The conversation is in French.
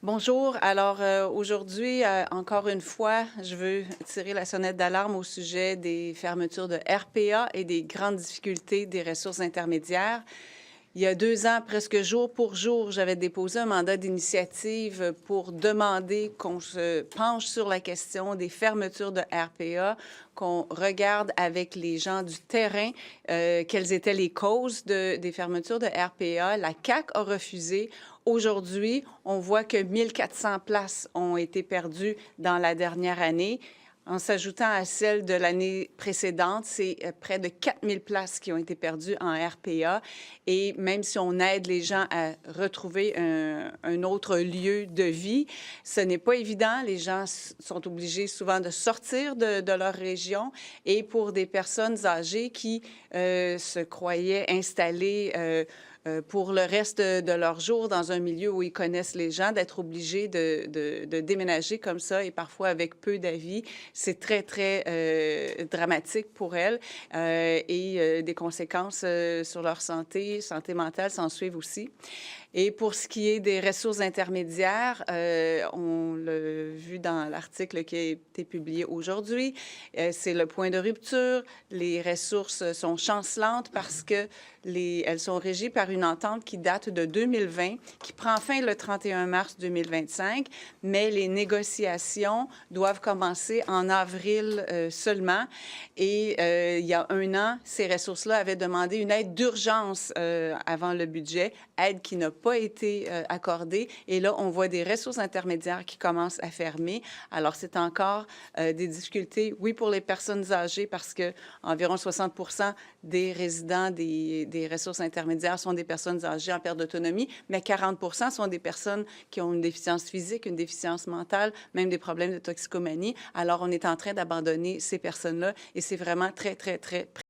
Bonjour. Alors aujourd'hui, encore une fois, je veux tirer la sonnette d'alarme au sujet des fermetures de RPA et des grandes difficultés des ressources intermédiaires. Il y a 2 ans, presque jour pour jour, j'avais déposé un mandat d'initiative pour demander qu'on se penche sur la question des fermetures de RPA, qu'on regarde avec les gens du terrain quelles étaient les causes des fermetures de RPA. La CAQ a refusé. Aujourd'hui, on voit que 1400 places ont été perdues dans la dernière année. En s'ajoutant à celle de l'année précédente, c'est près de 4000 places qui ont été perdues en RPA. Et même si on aide les gens à retrouver un autre lieu de vie, ce n'est pas évident. Les gens sont obligés souvent de sortir de leur région. Et pour des personnes âgées qui se croyaient installées pour le reste de leur jour dans un milieu où ils connaissent les gens, d'être obligés de déménager comme ça et parfois avec peu d'avis, c'est très, très dramatique pour elles et des conséquences sur leur santé mentale s'en suivent aussi. Et pour ce qui est des ressources intermédiaires, on l'a vu dans l'article qui a été publié aujourd'hui, c'est le point de rupture. Les ressources sont chancelantes parce que elles sont régies par une entente qui date de 2020, qui prend fin le 31 mars 2025, mais les négociations doivent commencer en avril seulement. Et il y a 1 an, ces ressources-là avaient demandé une aide d'urgence avant le budget, aide qui n'a pas été accordée. Et là, on voit des ressources intermédiaires qui commencent à fermer. Alors, c'est encore des difficultés, oui, pour les personnes âgées, parce que environ 60 des résidents des ressources intermédiaires sont des personnes âgées en perte d'autonomie, mais 40 sont des personnes qui ont une déficience physique, une déficience mentale, même des problèmes de toxicomanie. Alors, on est en train d'abandonner ces personnes-là et c'est vraiment très, très, très